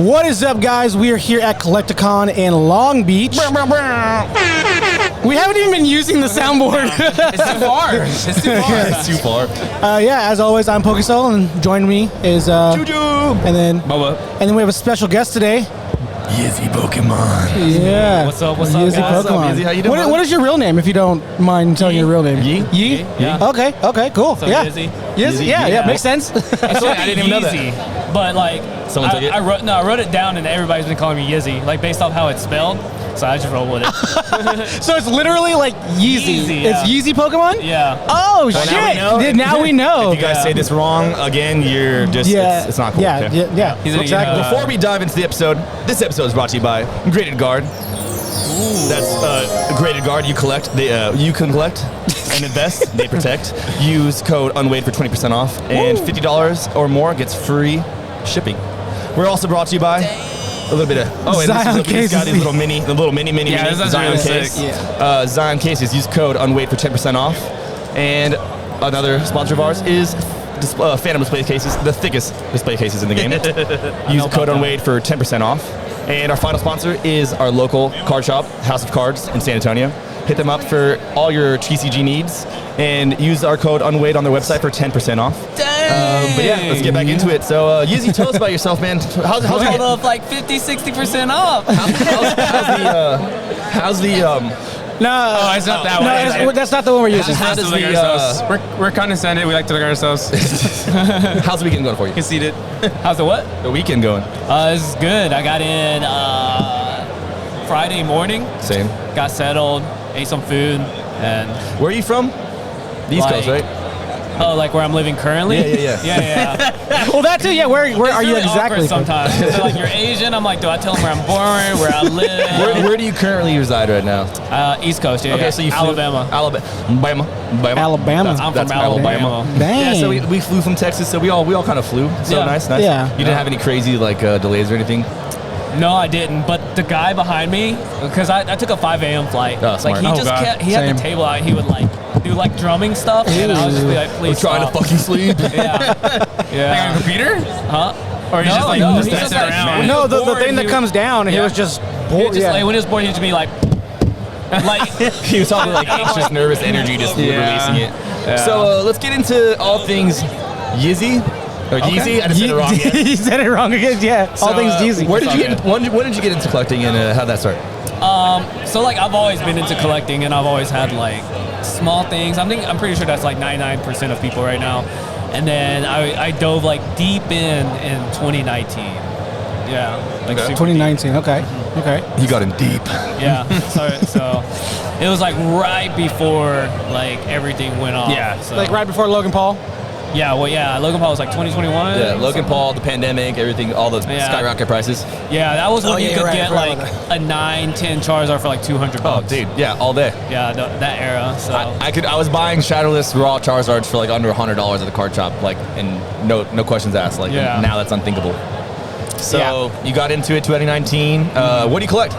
What is up, guys? We are here at Collectacon in Long Beach. We haven't even been using the soundboard. It's too far. Yeah, as always, I'm Pokesoull, and joining me is Juju. and then Bubba. and then we have a special guest today. Yizzypokemon. Yeah. What's up, guys? Yizzypokemon. Yizzy? How you doing, What is your real name, if you don't mind telling your real name? Yee? Yeah. Okay, cool. So yeah. Yizzy? Yizzy, yeah, Yeah. makes sense. Actually, I didn't even know that. Yeezy, but like, Someone took it? I wrote it down, and everybody's been calling me Yizzy, like based off how it's spelled. So I just roll with it. So it's literally like Yeezy. Yeezy, It's yeah. Yizzypokemon? Yeah. Oh, Well, shit. Now we know. If you guys say this wrong again, you're just, it's not cool. Yeah, okay? yeah. He's gonna exactly. get, Before we dive into the episode, this episode is brought to you by GradedGuard. That's GradedGuard. You collect, you can collect and invest. They protect. Use code Unweighed for 20% off, and $50 or more gets free shipping. We're also brought to you by a little bit of Zion this got these little mini Yeah, this is Zion really case. sick. Zion cases. Use code Unweighed for 10% off. And another sponsor of ours is Phantom display cases, the thickest display cases in the game. Use code Unweighed for 10% off. And our final sponsor is our local card shop, House of Cards in San Antonio. Hit them up for all your TCG needs and use our code Unweighed on their website for 10% off. But yeah, let's get back into it. So, Yizzy, tell us about yourself, man. How's Hold up like 50-60% off. how's the No, it's not that no, way. that's not the one we're using. How does Look at ourselves. We're condescending. We like to look at ourselves. how's the weekend going for you? Conceited. How's it what? The weekend going. This is good. I got in Friday morning, Same. got settled, ate some food, and Where are you from? The East Coast, right? oh, like where I'm living currently? Yeah. Well, that too. Yeah, where It's are you really exactly awkward from? sometimes. 'Cause they're like, you're Asian. I'm like, do I tell them where I'm born, where I live? Where do you currently reside right now? East Coast, yeah. Okay, yeah. so you flew Alabama. Alabama. Alabama. I'm That's from Alabama. Dang. Yeah, so we flew from Texas, so we all kind of flew. So Yeah. nice. Yeah. You didn't have any crazy delays or anything? No, I didn't. But the guy behind me, because I took a 5 a.m. flight. Oh, smart. Like he Oh, just God. kept, he had Same. the table out. He would like do like drumming stuff, and I was just be like, please Trying to stop. fucking sleep. Yeah. Like on Yeah. a computer? Huh? Or he's just like no, just he's messing just like- around? No, the bored, thing that he- comes down, he Yeah. was just He would bored. just, Yeah. like, when he was bored, he'd just be like, He was talking like anxious, nervous energy, just releasing it. So let's get into all things Yizzy. Or Yeezy? I just said it wrong. Yeah. He said it wrong again. Yeah, all things Yeezy. Where did you get? When did you get into collecting, and how'd that start? so like I've always been into collecting, and I've always had like small things. I'm pretty sure that's like 99% of people right now. And then I dove like deep in 2019. Yeah, like Okay. super 2019. Okay. He got in deep. Yeah, so it was like right before like everything went off. Yeah, so. Like right before Logan Paul. Yeah, well, yeah, Logan Paul was like 2021. Yeah, Logan Paul, the pandemic, everything, all those Yeah. skyrocket prices. Yeah, that was when Oh, you yeah, could right, get forgot like about a 9-10 Charizard for like $200. Oh, dude, yeah, all day. Yeah, that era. So I was buying Shadowless raw Charizards for like under $100 at the card shop, like, and no questions asked. Like, Yeah. now that's unthinkable. So you got into it 2019. What do you collect?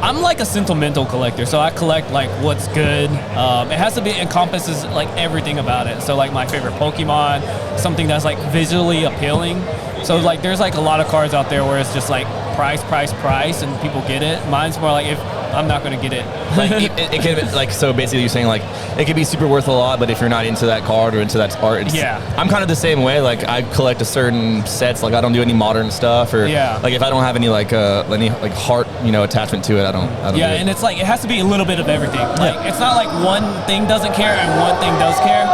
I'm like a sentimental collector, so I collect like what's good. It has to be encompasses like everything about it. So like my favorite Pokemon, something that's like visually appealing. So like there's like a lot of cards out there where it's just like price, and people get it. Mine's more like if I'm not gonna get it. Like it can like, so basically you're saying like it could be super worth a lot, but if you're not into that card or into that art, it's, Yeah. I'm kind of the same way. Like I collect a certain sets. Like I don't do any modern stuff, or Yeah. like if I don't have any heart attachment to it, I don't. Yeah, do it. and it's like it has to be a little bit of everything. Like it's not like one thing doesn't care and one thing does care.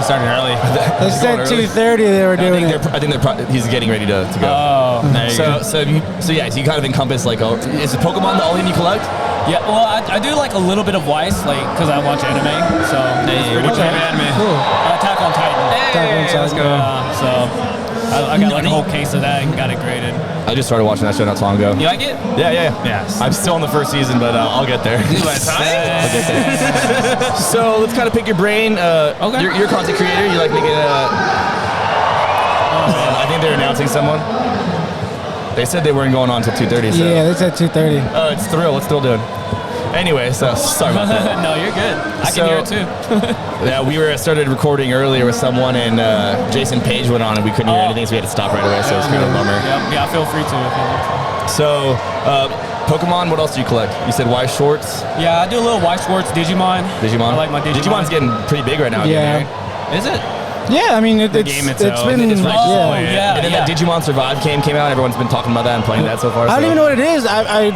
Starting early. They said 2:30 they were doing it. I think he's getting ready to go. Oh, There you go. So you kind of encompass like, is it Pokemon the only thing you collect? yeah. Well, I do like a little bit of Weiss, like because I watch anime. So it's pretty which cool. anime? Cool. Attack on Titan. Hey, let's go. So I got like a whole case of that and got it graded. I just started watching that show not so long ago. You like it? Yeah. Yes. I'm still on the first season, but I'll get there. I'll get there. So let's kind of pick your brain. Okay. You're a content creator. You like making I think they're announcing someone. They said they weren't going on until 2:30. So. Yeah, they said 2:30. It's Thrill. What's Thrill doing? Anyway, so sorry about that. No, you're good. I So- can hear it too. Yeah, we started recording earlier with someone, and Jason Page went on, and we couldn't hear anything, so we had to stop right away. So it's kind of a bummer. Yeah, feel free to if you want to. So, Pokemon, what else do you collect? You said Y Shorts, Yeah, I do a little White Schwartz Digimon. Digimon. I like my Digimon. Digimon's getting pretty big right now. Yeah. Is it? Yeah, I mean, it's game itself, been... it's like- Oh, yeah. yeah. And then that Digimon Survive came out. Everyone's been talking about that and playing that so far. I don't so. even know what it is. I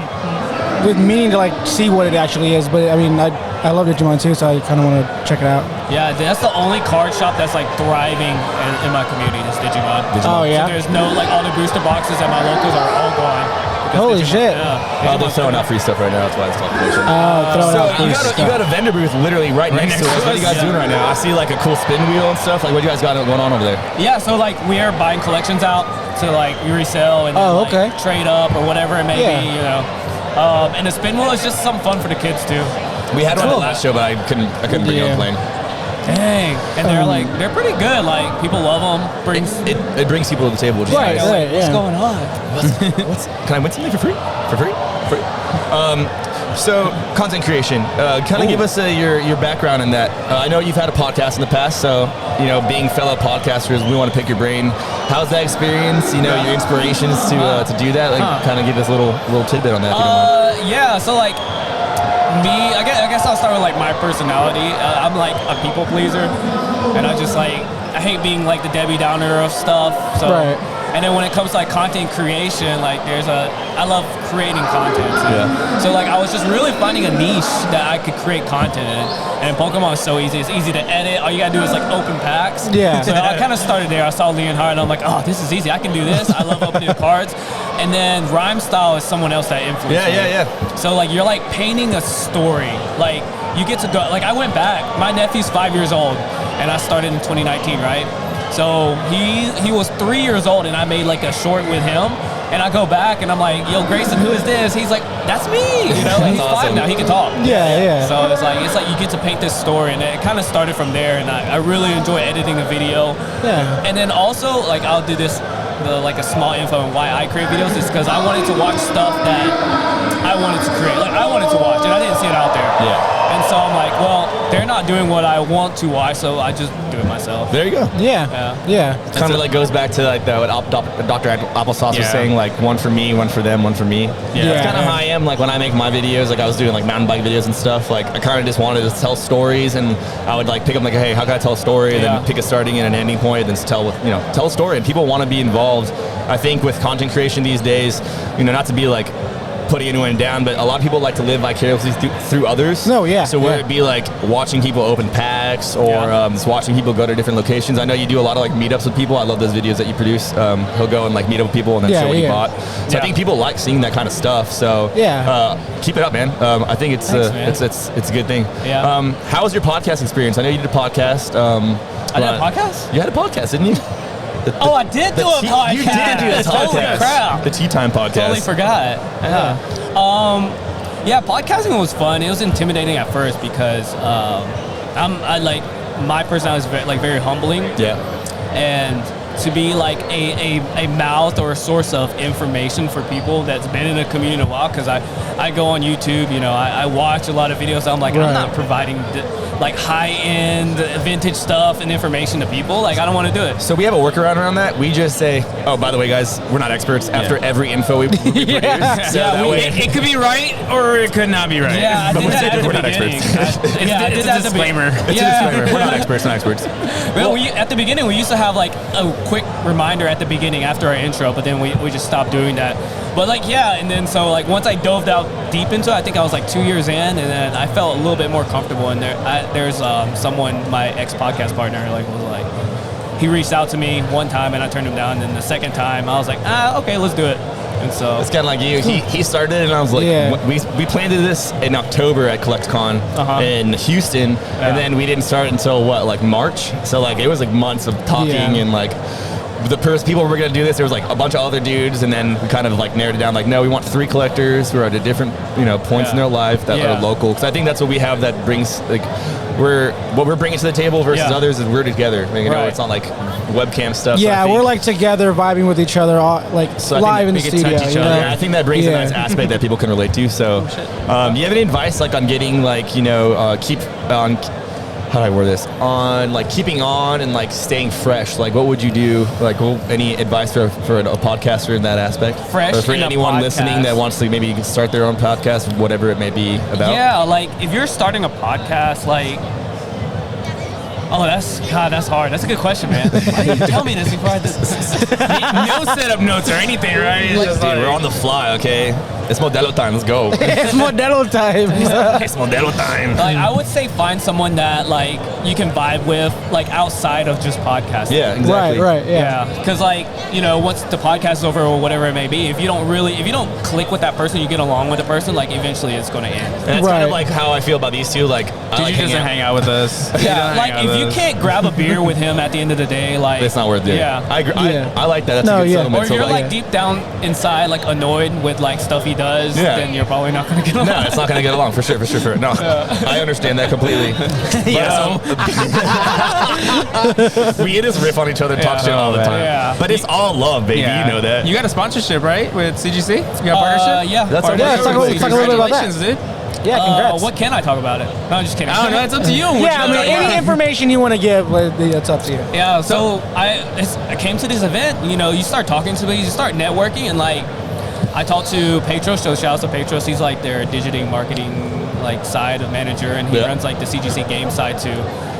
with meaning to like see what it actually is, but I mean, I love Digimon too, so I kind of want to check it out. Yeah, that's the only card shop that's like thriving in my community. Is Digimon. Oh yeah. So there's no like all the booster boxes at my locals are all gone. because Holy shit. Yeah. They're throwing out free stuff right now. That's why it's talking. Throwing out So free you got a vendor booth literally right next to us. What are you guys doing right now? I see like a cool spin wheel and stuff. Like, what do you guys got going on over there? Yeah, so like we are buying collections out to like resell and then, Oh, like, okay. trade up or whatever it may Yeah. be, you know. And the spin wheel is just something fun for the kids too. We had one at the Cool. last show, but I couldn't bring it on Yeah. the plane. Dang, and they're pretty good. Like people love them. Brings It brings people to the table. Which is Right, nice. right, what's yeah. going on? Can I win something for free? For free? Free. So content creation. Kind of give us your background in that. I know you've had a podcast in the past, so being fellow podcasters, we want to pick your brain. How's that experience? Your inspirations to do that. Like, kind of give us a little tidbit on that. If you don't mind. Yeah. So like me, I guess I'll start with like my personality. I'm like a people pleaser, and I hate being like the Debbie Downer of stuff. So. Right. And then when it comes to like content creation, like I love creating content. So like I was just really finding a niche that I could create content in. And Pokemon is so easy. It's easy to edit. All you gotta do is like open packs. Yeah. So I kind of started there. I saw Leonhard and I'm like, oh, this is easy. I can do this. I love opening cards. And then Rhyme Style is someone else that influenced me. Yeah. So like you're like painting a story. Like you get to go. Like I went back. My nephew's 5 years old, and I started in 2019, right? So he was 3 years old, and I made like a short with him. And I go back, and I'm like, yo, Grayson, who is this? He's like, that's me. And he's awesome. 5 now. He can talk. Yeah. So it's like you get to paint this story, and it kind of started from there. And I really enjoy editing the video. Yeah. And then also like I'll do this. Like a small info on why I create videos is because I wanted to watch stuff that I wanted to create. Like I wanted to watch, and I didn't see it out there. Yeah. And so I'm like, well, they're not doing what I want to watch, so I just do it myself. There you go. Yeah. Kind of like goes back to like what Dr. Applesauce was saying, like one for me, one for them, one for me. Yeah. That's kind of how I am. Like when I make my videos, like I was doing like mountain bike videos and stuff. Like I kind of just wanted to tell stories, and I would like pick up like, hey, how can I tell a story? And then pick a starting and an ending point, and then tell a story. And people want to be involved. I think with content creation these days, not to be like putting anyone down, but a lot of people like to live vicariously through others. No, yeah. So whether it be like watching people open packs or just watching people go to different locations. I know you do a lot of like meetups with people. I love those videos that you produce. He'll go and like meet up with people and then show what he bought. So I think people like seeing that kind of stuff. So keep it up, man. I think it's Thanks, man. it's a good thing. Yeah. How was your podcast experience? I know you did a podcast. I did a podcast? You had a podcast, didn't you? I did do a podcast. You did do a podcast. Holy crap. The Tea Time podcast. Totally forgot. Yeah. Podcasting was fun. It was intimidating at first because I like my personality is very humbling. Yeah. And to be like a mouth or a source of information for people that's been in the community a while, because I go on YouTube, I watch a lot of videos. I'm like, I'm not providing like high-end vintage stuff and information to people. Like, I don't want to do it. So we have a workaround around that. We just say, oh, by the way, guys, we're not experts after every info we produce. So that way, It could be right or it could not be right. Yeah, I But did we're that at the not beginning. experts. I did It's that a at the disclaimer. it's a disclaimer. We're not experts, not experts. Well, at the beginning, we used to have like a quick reminder at the beginning after our intro, but then we just stopped doing that. But like, and then so like once I dove out deep into it, I think I was like 2 years in, and then I felt a little bit more comfortable in there. There's someone, my ex-podcast partner, he reached out to me one time and I turned him down, and then the second time I was like, okay, let's do it. And so It's kind of like you. He started it, and I was like, we planned this in October at CollectCon in Houston, and then we didn't start until March. So like it was like months of talking and like people were gonna do this, there was like a bunch of other dudes, and then we kind of like narrowed it down. Like, no, we want 3 collectors who are at a different points in their life that are local. Because I think that's what we have that brings like what we're bringing to the table versus others is we're together. You know, it's not like webcam stuff. Yeah, we're like together vibing with each other, like so live in the studio. Touch each other. Yeah, I think that brings a nice aspect that people can relate to. So, do you have any advice like on getting like keep on? How do I word this? On like keeping on and like staying fresh. Like, what would you do? Like, any advice for a podcaster in that aspect? Fresh. Or for anyone listening that wants to maybe start their own podcast, whatever it may be about. Yeah, like if you're starting a podcast, like. Oh, that's hard. That's a good question, man. Why didn't you tell me this before I did this? No setup notes or anything, right? It's just Dude, we're on the fly, okay? It's Modelo time. Let's go. It's Modelo time. It's Modelo time. Like, I would say find someone that like you can vibe with, like outside of just podcasting. Yeah, exactly. Right. Yeah, because like once the podcast is over or whatever it may be, if you don't click with that person, you get along with the person, like eventually it's going to end. And that's kind of like how I feel about these two. Like, Did you hang out with us? Yeah, like if you can't grab a beer with him at the end of the day, like it's not worth it. Yeah, I like that. That's a good settlement. Or if you're like deep down inside, like annoyed with like stuff he does, then you're probably not going to get along. No, it's not going to get along for sure. No, I understand that completely. We just riff on each other and talk shit all the time. Yeah. But it's all love, baby. You know that. You got a sponsorship, right, with CGC? You got a partnership? Yeah. Let's talk a little bit about that. Congratulations, dude. Yeah, congrats. What can I talk about it? No, I'm just kidding. I don't know. It's up to you. Any information you want to give, it's up to you. Yeah, so I came to this event, you start talking to me, you start networking, and like, I talked to Petros, so shout out to Petros, he's like their digital marketing like side manager, and he runs like the CGC game side too.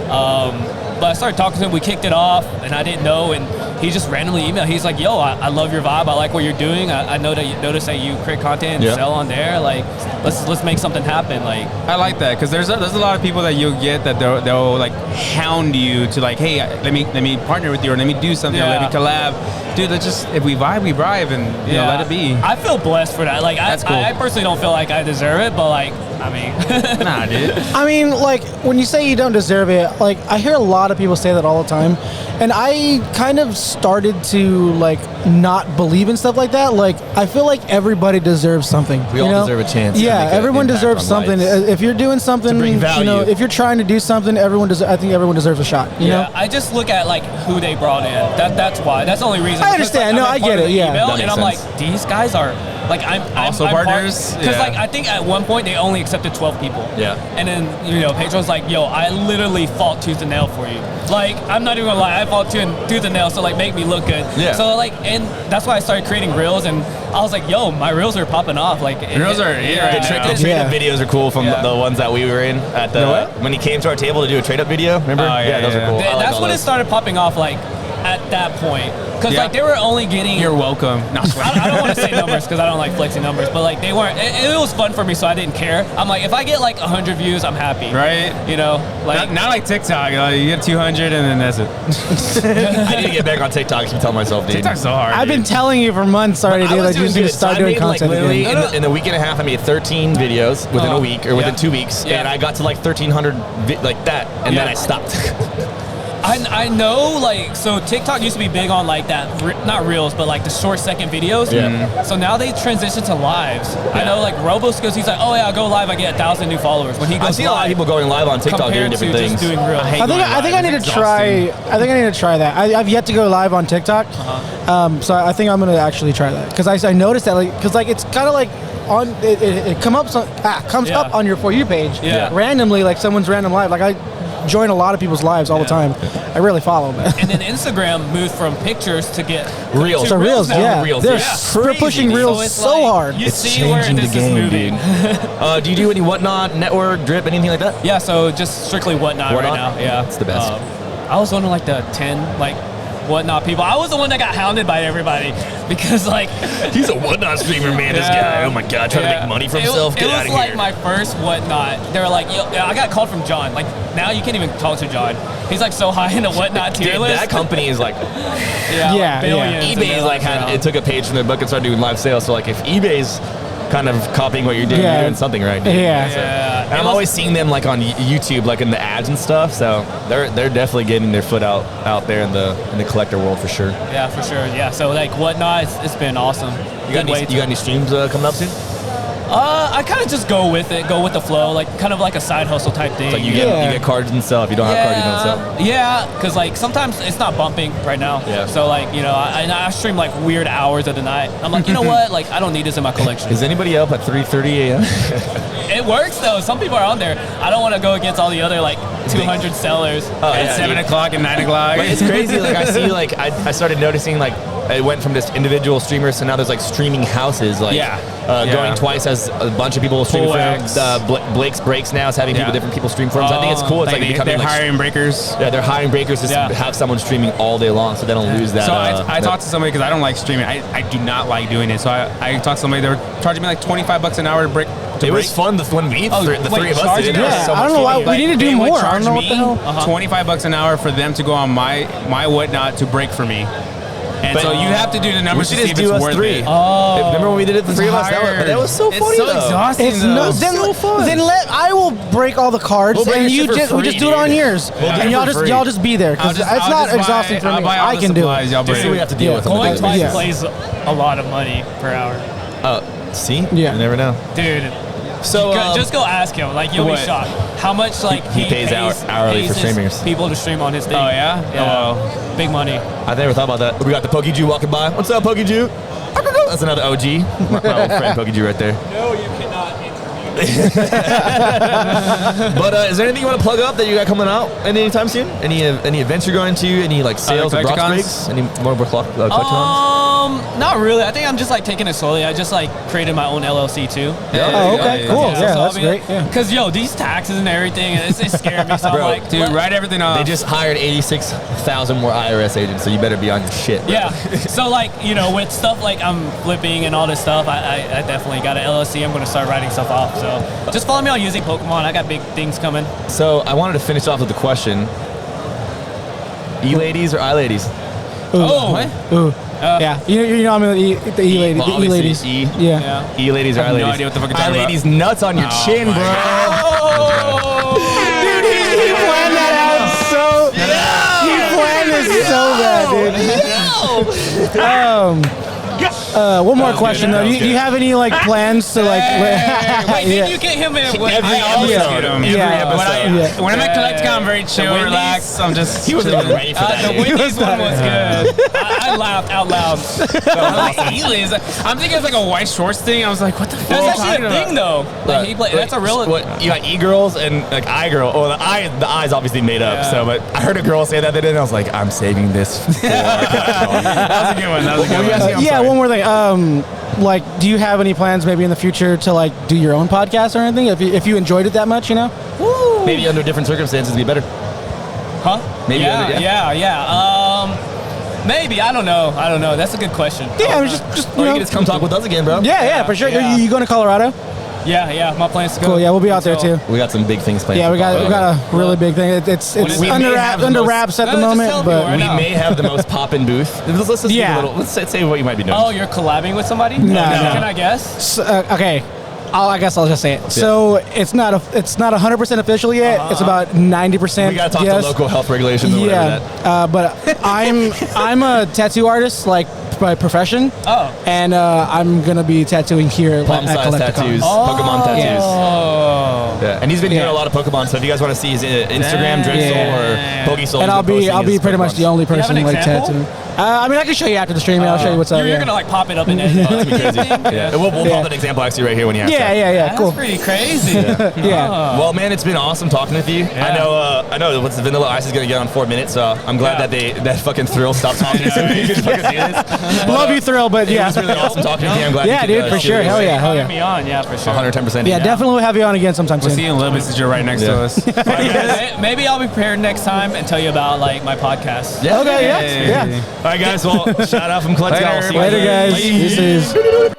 But I started talking to him, we kicked it off, and I didn't know, and he just randomly emailed. He's like, yo, I love your vibe, I like what you're doing, I know that you notice that you create content and sell on there, like, let's make something happen. Like, I like that, because there's a lot of people that you'll get that they'll like hound you to like, hey, let me partner with you, or let me do something, or let me collab. Dude, let's just, if we vibe, and let it be. I feel blessed for that. Like, that's cool. I personally don't feel like I deserve it, but like, I mean, nah, dude. I mean, like, when you say you don't deserve it, like, I hear a lot of people say that all the time, and I kind of started to like not believe in stuff like that. Like, I feel like everybody deserves something. We all deserve a chance. Yeah, everyone deserves something. If you're doing something, if you're trying to do something, I think everyone deserves a shot. You know? I just look at like who they brought in. That's why. That's the only reason. I understand. Like, I get it. Yeah, email, and I'm like, these guys are like, I'm also partners. Because like, I think at one point they only accepted 12 people. Yeah. And then Pedro's like, yo, I literally fought tooth and nail for you. Like, I'm not even gonna lie, I fought tooth and nail, so like, make me look good. Yeah. So like, and that's why I started creating reels, and I was like, yo, my reels are popping off. Like, reels are the trade-up videos are cool from the ones that we were in at the when he came to our table to do a trade-up video. Remember? Those are cool. That's when it started popping off. Like, at that point, because like they were only getting. You're welcome. No, I don't want to say numbers because I don't like flexing numbers, but like they weren't. It was fun for me, so I didn't care. I'm like, if I get like 100 views, I'm happy. Right. Like not like TikTok. You get 200 and then that's it. I need to get back on TikTok. I keep telling myself, dude. TikTok's so hard. I've been telling you for months already, dude. Like, you need to start doing content literally again. in a week and a half, I made 13 videos within a week or within 2 weeks, and I got to like 1,300 like that, and then I stopped. I know, like, so TikTok used to be big on like that, not reels, but like the short second videos. Yeah. So now they transition to lives. Yeah. I know, like Robos goes, he's like, oh yeah, I'll go live, I get 1,000 new followers. When he goes, I see a lot of people going live on TikTok doing different things. Just doing reels. I think I need to try. I think I need to try that. I've yet to go live on TikTok, so I think I'm gonna actually try that because I noticed that because like it's kind of like. It comes up on your For You page randomly, like someone's random live. Like I join a lot of people's lives all the time. I rarely follow them. And then Instagram moved from pictures to get reels. To reels, yeah. They're pushing reels so hard. You it's see where changing this the game, is moving. Dude. Do you do any Whatnot, Network, Drip, anything like that? Yeah, so just strictly Whatnot right now. Yeah, it's the best. I was one of like the 10 like Whatnot people. I was the one that got hounded by everybody because like he's a Whatnot streamer, man. This guy, oh my god, trying to make money for himself. Get out of here. It was like my first Whatnot. They were like, yo, I got called from John. Like now you can't even talk to John. He's like so high in the Whatnot tier list. That company is like, billions. eBay is like it took a page from their book and started doing live sales. So like if eBay's kind of copying what you're doing. Yeah. You're doing something right. Dude. Yeah. And I'm always seeing them like on YouTube, like in the ads and stuff. So they're definitely getting their foot out there in the collector world for sure. Yeah, for sure. Yeah. So like Whatnot, it's been awesome. You got any streams coming up soon? I kind of just go with the flow, like kind of like a side hustle type thing. It's like you get cards and stuff. You don't have cards, you don't sell. Yeah, because like sometimes it's not bumping right now. Yeah. So like I stream like weird hours of the night. I'm like, you know what? Like I don't need this in my collection. Is anybody up at 3:30 a.m.? It works though. Some people are on there. I don't want to go against all the other like 200 sellers at 7 o'clock and 9 o'clock. But it's crazy. Like I see, like I started noticing like it went from just individual streamers to now there's like streaming houses. Like going twice as a bunch of people streaming from Blake's Breaks now is having different people stream from. So I think it's cool. It's like becoming they're hiring breakers. Yeah, they're hiring breakers to have someone streaming all day long, so they don't lose that. So I talked to somebody because I don't like streaming. I do not like doing it. So I talked to somebody. They were charging me like $25 an hour to break. It was fun when the three of us did it. Yeah, I don't know why we need to do more. I don't know what the hell. $25 an hour for them to go on my Whatnot to break for me. And so you have to do the numbers to see if it's worth it. Oh, remember when we did it the three of us? That was so funny. It's so exhausting. It's so fun. Then I will break all the cards, and we just do it on yours, and y'all just be there because it's not exhausting for me. I can do it. Just so we have to deal with it. Going twice plays a lot of money per hour. See? Yeah. You never know. Dude. So just go ask him. Like you'll be shocked how much like he pays hourly for streamers. People to stream on his thing. Oh yeah. Yeah. Oh, well. Big money. I never thought about that. We got the Pokeju walking by. What's up, Pokeju? That's another OG. My old friend Pokeju right there. No, you cannot interview. But is there anything you want to plug up that you got coming out anytime soon? Any events you're going to? Any like sales or box breaks? Any more collectacons? Not really. I think I'm just like taking it slowly. I just like created my own LLC too. Oh, okay, cool. Yeah, that's great. Yeah. Because these taxes and everything, it's scaring me. So I'm like, dude, write everything off. They just hired 86,000 more IRS agents, so you better be on your shit. Bro. Yeah. So like with stuff like I'm flipping and all this stuff, I definitely got an LLC. I'm going to start writing stuff off. So just follow me on Yizzypokemon. I got big things coming. So I wanted to finish off with the question: E-ladies or I-ladies? What? Ooh. Yeah, you know I'm the E-ladies. Yeah. E-ladies or I-ladies? No idea what the fuck you're talking about. I-ladies nuts on your chin, bro. Dude, he planned that out so. He planned this so bad, dude. One more question though. Do you have any like plans to like? Wait, did you get him in every episode? When I'm at CollectCon, I'm very chill, relaxed. I'm just. He wasn't even ready for that. The Wendy's one was good. I laughed out loud. I'm thinking it's like a White Shorts thing. I was like, what the fuck? That's actually a thing though. That's a real. You got e-girls and like I-girl. Oh, the I's obviously made up. So, but I heard a girl say that, and I was like, I'm saving this for. That was a good one. Yeah, one more thing. Like, do you have any plans maybe in the future to like do your own podcast or anything? If you enjoyed it that much, you know? Woo. Maybe under different circumstances, it'd be better. Huh? Maybe. Maybe. I don't know. That's a good question. Yeah, just you can just come talk with us again, bro. Yeah, for sure. Yeah. You going to Colorado? Yeah. My plans to go. Cool. Yeah, we'll be out there too. We got some big things planned. Yeah, we got a really big thing. It's under wraps at the moment, but we may have the most poppin' booth. Let's just let's say what you might be doing. Oh, you're collabing with somebody? No. Can I guess? Okay. I guess I'll just say it. Yeah. So it's not 100% official yet. It's about 90%. We gotta talk to local health regulations. Or whatever but I'm a tattoo artist, like by profession. Oh. And I'm gonna be tattooing here at palm-sized tattoos, Pokemon tattoos. Oh. Yeah, and he's been doing a lot of Pokemon. So if you guys want to see his Instagram, Dreadsoul or Pokesoull, and I'll be pretty much the only person like tattooing. I mean, I can show you after the stream. I'll show you what's up. You're gonna like pop it up in there. That's crazy. Yeah. We'll pop an example actually right here when you have time. Yeah. Cool. That's pretty crazy. Yeah. Well, man, it's been awesome talking with you. Yeah. I know what's Vanilla Ice is gonna get on 4 minutes, so I'm glad that fucking Thrill stopped talking so we could fucking see this. Love you, Thrill, but it was really awesome talking with you. I'm glad. Yeah, dude, for sure. Hell yeah. Having me on, for sure. 110%. Yeah, definitely we'll have you on again sometime soon. We'll see you in a little bit since you're right next to us. Maybe I'll be prepared next time and tell you about like my podcast. Yeah. Okay. Yeah. All right, guys. Well, shout out from Collectacon. Later, guys. This is.